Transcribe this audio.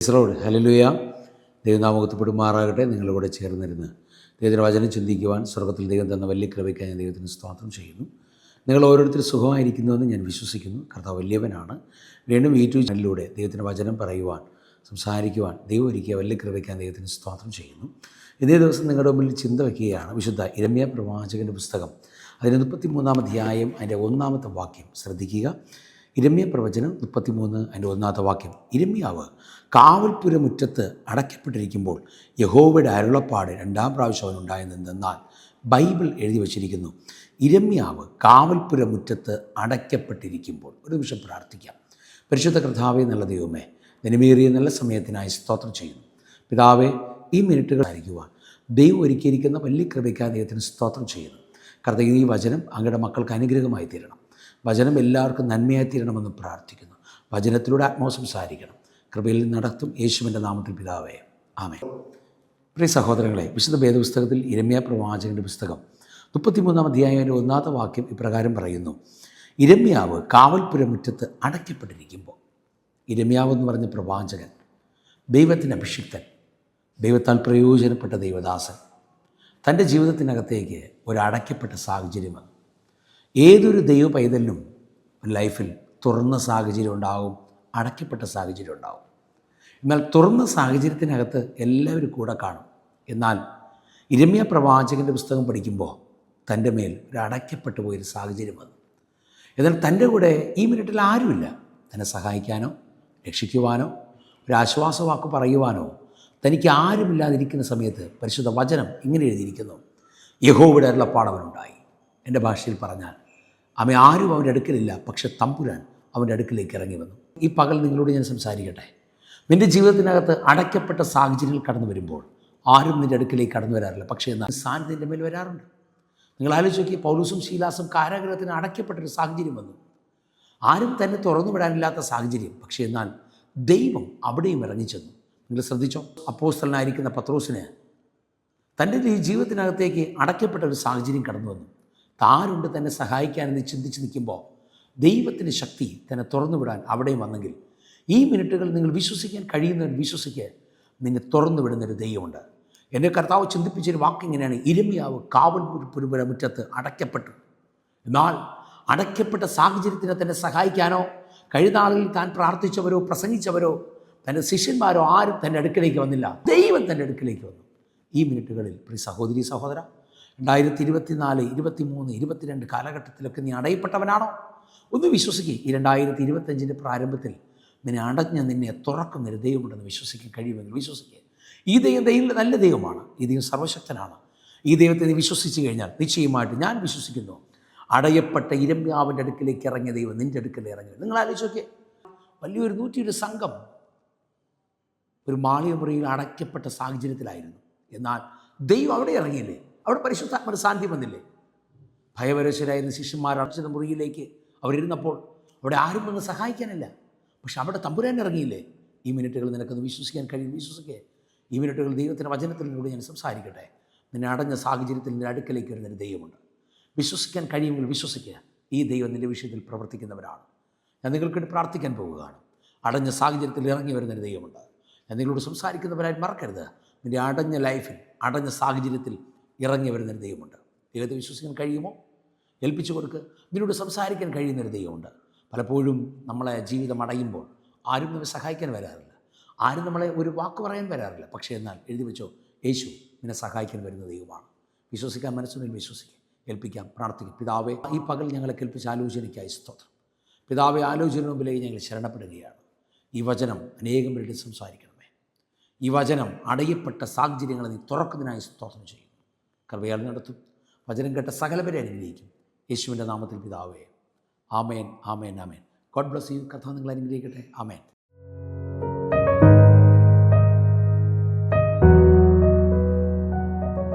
ഈശ്വരോട് hallelujah. ദൈവനാമകത്തപ്പെടുമാറാകട്ടെ. നിങ്ങളിവിടെ ചേർന്നിരുന്ന് ദൈവത്തിൻ്റെ വചനം ചിന്തിക്കുവാൻ സ്വർഗ്ഗത്തിൽ ദൈവം തന്ന വലിയ കൃപയ്ക്കായി ഞാൻ ദൈവത്തിന് സ്തോത്രം ചെയ്യുന്നു. നിങ്ങൾ ഓരോരുത്തരും സുഖമായിരിക്കുന്നുവെന്ന് ഞാൻ വിശ്വസിക്കുന്നു. കർത്താവ് വലിയവനാണ്. വീണ്ടും യൂട്യൂബ് ചാനലിലൂടെ ദൈവത്തിൻ്റെ വചനം പറയുവാൻ, സംസാരിക്കുവാൻ ദൈവം ഒരുക്കിയ വലിയ കൃപയ്ക്കാൻ ദൈവത്തിന് സ്തോത്രം ചെയ്യുന്നു. ഇതേ ദിവസം നിങ്ങളുടെ മുമ്പിൽ ചിന്ത വയ്ക്കുകയാണ് വിശുദ്ധ യിരെമ്യാ പ്രവാചകൻ്റെ പുസ്തകം, അതിന് 33-ാം അധ്യായം അതിൻ്റെ 1-ാമത്തെ വാക്യം ശ്രദ്ധിക്കുക. യിരെമ്യാ പ്രവചനം 33 അതിൻ്റെ 1-ാമത്തെ വാക്യം. യിരെമ്യാവ് കാവൽപ്പുരമുറ്റത്ത് അടയ്ക്കപ്പെട്ടിരിക്കുമ്പോൾ യഹോവയുടെ അരുളപ്പാട് 2-ാം പ്രാവശ്യം അവനുണ്ടായെന്നാൽ ബൈബിൾ എഴുതി വച്ചിരിക്കുന്നു. യിരെമ്യാവ് കാവൽപ്പുരമുറ്റത്ത് അടയ്ക്കപ്പെട്ടിരിക്കുമ്പോൾ. ഒരു നിമിഷം പ്രാർത്ഥിക്കാം. പരിശുദ്ധ കർത്താവേ, നല്ല ദൈവമേ, നിനമേറിയ നല്ല സമയത്തിനായി സ്തോത്രം ചെയ്യുന്നു. പിതാവേ, ഈ മിനിറ്റുകൾ ആയിരിക്കുവാൻ ദൈവം ഒരുക്കിയിരിക്കുന്ന വലിയ കൃപയ്ക്കായി ദൈവത്തിന് സ്തോത്രം ചെയ്യുന്നു. കർത്താവേ, ഈ വചനം അങ്ങയുടെ മക്കൾക്ക് അനുഗ്രഹമായി തീരണം. വചനം എല്ലാവർക്കും നന്മയായി തീരണമെന്ന് പ്രാർത്ഥിക്കുന്നു. വചനത്തിലൂടെ ആത്മാവ് സംസാരിക്കണം. കൃപയിൽ നടത്തും യേശുവിൻ്റെ നാമത്തിൽ പിതാവേ, ആമേൻ. പ്രിയ സഹോദരങ്ങളെ, വിശുദ്ധ വേദപുസ്തകത്തിൽ യിരെമ്യാ പ്രവാചകൻ്റെ പുസ്തകം 33-ാം അധ്യായം 1-ാമത്തെ വാക്യം ഇപ്രകാരം പറയുന്നു. യിരെമ്യാവ് കാവൽപ്പുരമുറ്റത്ത് അടയ്ക്കപ്പെട്ടിരിക്കുമ്പോൾ. യിരെമ്യാവ് എന്ന് പറഞ്ഞ പ്രവാചകൻ, ദൈവത്തിൻ്റെ അഭിഷിക്തൻ, ദൈവത്താൽ പ്രയോജനപ്പെട്ട ദൈവദാസൻ, തൻ്റെ ജീവിതത്തിനകത്തേക്ക് ഒരു അടയ്ക്കപ്പെട്ട സാഹചര്യം വന്നു. ഏതൊരു ദൈവ പൈതലിനും ലൈഫിൽ തുറന്ന സാഹചര്യം ഉണ്ടാകും, അടയ്ക്കപ്പെട്ട സാഹചര്യം ഉണ്ടാകും. എന്നാൽ തുറന്ന സാഹചര്യത്തിനകത്ത് എല്ലാവരും കൂടെ കാണും. എന്നാൽ യിരെമ്യാ പ്രവാചകൻ്റെ പുസ്തകം പഠിക്കുമ്പോൾ തൻ്റെ മേൽ ഒരു അടയ്ക്കപ്പെട്ടു പോയൊരു സാഹചര്യം വന്നു. എന്നാൽ തൻ്റെ കൂടെ ഈ മിനിറ്റിൽ ആരുമില്ല. തന്നെ സഹായിക്കാനോ രക്ഷിക്കുവാനോ ഒരു ആശ്വാസവാക്ക് പറയുവാനോ തനിക്ക് ആരുമില്ലാതിരിക്കുന്ന സമയത്ത് പരിശുദ്ധ വചനം ഇങ്ങനെ എഴുതിയിരിക്കുന്നു. യഹോവയുടെ അരുളപ്പാട് അവനുണ്ടായി. എൻ്റെ ഭാഷയിൽ പറഞ്ഞാൽ ആരും അവൻ്റെ അടുക്കലില്ല, പക്ഷെ തമ്പുരാൻ അവൻ്റെ അടുക്കിലേക്ക് ഇറങ്ങി വന്നു. ഈ പകൽ നിങ്ങളോട് ഞാൻ സംസാരിക്കട്ടെ. നിൻ്റെ ജീവിതത്തിനകത്ത് അടയ്ക്കപ്പെട്ട സാഹചര്യങ്ങൾ കടന്നു വരുമ്പോൾ ആരും നിൻ്റെ അടുക്കിലേക്ക് കടന്നു വരാറില്ല, പക്ഷേ എന്നാൽ സാന്നിധ്യത്തിൻ്റെ മേൽ വരാറുണ്ട്. നിങ്ങൾ ആലോചിച്ച് നോക്കി, പൗലോസും ശീലാസും കാരാഗൃഹത്തിന് അടയ്ക്കപ്പെട്ടൊരു സാഹചര്യം വന്നു. ആരും തന്നെ തുറന്നു വിടാനില്ലാത്ത സാഹചര്യം, പക്ഷേ എന്നാൽ ദൈവം അവിടെയും ഇറങ്ങിച്ചെന്നു. നിങ്ങൾ ശ്രദ്ധിച്ചോ, അപ്പോസ്തലനായിരിക്കുന്ന പത്രോസിന് തൻ്റെ ഈ ജീവിതത്തിനകത്തേക്ക് അടയ്ക്കപ്പെട്ട ഒരു സാഹചര്യം കടന്നു വന്നു. താരുണ്ട് തന്നെ സഹായിക്കാനെന്ന് ചിന്തിച്ച് നിൽക്കുമ്പോൾ ദൈവത്തിൻ്റെ ശക്തി തന്നെ തുറന്നു വിടാൻ അവിടെയും വന്നെങ്കിൽ ഈ മിനിറ്റുകൾ നിങ്ങൾ വിശ്വസിക്കാൻ കഴിയുന്നവർ വിശ്വസിക്കുക, നിന്നെ തുറന്നു വിടുന്നൊരു ദൈവമുണ്ട്. എൻ്റെ കർത്താവ് ചിന്തിപ്പിച്ചൊരു വാക്കിങ്ങനെയാണ്. യിരെമ്യാവ് കാവൽപ്പുരമുറ്റത്ത് അടയ്ക്കപ്പെട്ടു. എന്നാൽ അടയ്ക്കപ്പെട്ട സാഹചര്യത്തിനെ തന്നെ സഹായിക്കാനോ കഴിഞ്ഞ നാളുകളിൽ താൻ പ്രാർത്ഥിച്ചവരോ പ്രസംഗിച്ചവരോ തൻ്റെ ശിഷ്യന്മാരോ ആരും തൻ്റെ അടുക്കിലേക്ക് വന്നില്ല. ദൈവം തൻ്റെ അടുക്കിലേക്ക് വന്നു. ഈ മിനിറ്റുകളിൽ പ്രിയ സഹോദരി സഹോദര, 2024, 23, 22 കാലഘട്ടത്തിലൊക്കെ നീ അടയപ്പെട്ടവനാണോ? ഒന്ന് വിശ്വസിക്കുക. ഈ 2025 പ്രാരംഭത്തിൽ നിന്നെ തുറക്കുന്നൊരു ദൈവമുണ്ടെന്ന് വിശ്വസിക്കാൻ കഴിയുമെങ്കിൽ വിശ്വസിക്കുക. ഈ ദൈവം നല്ല ദൈവമാണ്. ഈ ദൈവം സർവശക്തനാണ്. ഈ ദൈവത്തെ നീ വിശ്വസിച്ച് കഴിഞ്ഞാൽ നിശ്ചയമായിട്ട് ഞാൻ വിശ്വസിക്കുന്നു, അടയപ്പെട്ട യിരെമ്യാവിൻ്റെ അടുക്കിലേക്ക് ഇറങ്ങിയ ദൈവം നിൻ്റെ അടുക്കൽ ഇറങ്ങി. നിങ്ങൾ ആലോചിച്ച് നോക്കിയേ, വലിയൊരു 101 സംഘം ഒരു മാളിക മുറിയിൽ അടയ്ക്കപ്പെട്ട സാഹചര്യത്തിലായിരുന്നു. എന്നാൽ ദൈവം അവിടെ ഇറങ്ങിയില്ലേ? അവിടെ പരിശുദ്ധാത്മാവിന്റെ സാന്നിധ്യം വന്നില്ലേ? ഭയപരവശരായിരുന്ന ശിഷ്യന്മാർ അടച്ചിരുന്ന മുറിയിലേക്ക് അവരിരുന്നപ്പോൾ അവിടെ ആരും വന്ന് സഹായിക്കാനില്ല, പക്ഷെ അവിടെ തമ്പുരാൻ ഇറങ്ങിയില്ലേ? ഈ മിനിറ്റുകൾ നിനക്കൊന്ന് വിശ്വസിക്കാൻ കഴിയും. വിശ്വസിക്കുക. ഈ മിനിറ്റുകൾ ദൈവത്തിൻ്റെ വചനത്തിലൂടെ ഞാൻ സംസാരിക്കട്ടെ. നിന്നെ അടഞ്ഞ സാഹചര്യത്തിൽ നിന്റെ അടുക്കലേക്ക് വരുന്നൊരു ദൈവമുണ്ട്. വിശ്വസിക്കാൻ കഴിയുമെങ്കിൽ വിശ്വസിക്കുക. ഈ ദൈവം നിൻ്റെ വിഷയത്തിൽ പ്രവർത്തിക്കുന്നവരാണ്. ഞാൻ നിങ്ങൾക്കിട്ട് പ്രാർത്ഥിക്കാൻ പോവുകയാണ്. അടഞ്ഞ സാഹചര്യത്തിൽ ഇറങ്ങി വരുന്നൊരു ദൈവമുണ്ട്. ഞാൻ നിങ്ങളോട് സംസാരിക്കുന്നവരായി മറക്കരുത്. നിൻ്റെ അടഞ്ഞ ലൈഫിൽ അടഞ്ഞ സാഹചര്യത്തിൽ ഇറങ്ങി വരുന്നൊരു ദൈവമുണ്ട്. ദൈവത്തെ വിശ്വസിക്കാൻ കഴിയുമോ? ഏൽപ്പിച്ചു കൊടുക്കുക. നിന്നോട് സംസാരിക്കാൻ കഴിയുന്നൊരു ദൈവമുണ്ട്. പലപ്പോഴും നമ്മളെ ജീവിതം അടയുമ്പോൾ ആരും നമ്മെ സഹായിക്കാൻ വരാറില്ല, ആരും നമ്മളെ ഒരു വാക്ക് പറയാൻ വരാറില്ല. പക്ഷേ എന്നാൽ എഴുതി വെച്ചോ, യേശു നിന്നെ സഹായിക്കാൻ വരുന്ന ദൈവമാണ്. വിശ്വസിക്കാൻ മനസ്സിനുള്ളിൽ വിശ്വസിക്കുക. ഏൽപ്പിക്കാം, പ്രാർത്ഥിക്കും. പിതാവേ, ഈ പകൽ ഞങ്ങളെ കേൾപ്പിച്ച ആലോചനയ്ക്കായി സ്തോത്രം. പിതാവേ, ആലോചന മുമ്പിലേക്ക് ഞങ്ങൾ ശരണപ്പെടുകയാണ്. ഈ വചനം അനേകം പേരുടെ സംസാരിക്കണമേ. ഈ വചനം അടയപ്പെട്ട സാഹചര്യങ്ങളെ നീ തുറക്കുന്നതിനായി സ്തോത്രം ചെയ്യും. കൃപയാൽ നടത്തും. വചനം കേട്ട സകലവരെ അനുഗ്രഹിക്കും. യേശുവിൻ്റെ നാമത്തിൽ പിതാവേ, ആമേൻ, ആമേൻ, ആമേൻ. God bless you. കഥ നിങ്ങൾ അനുഗ്രഹിക്കട്ടെ. ആമേൻ.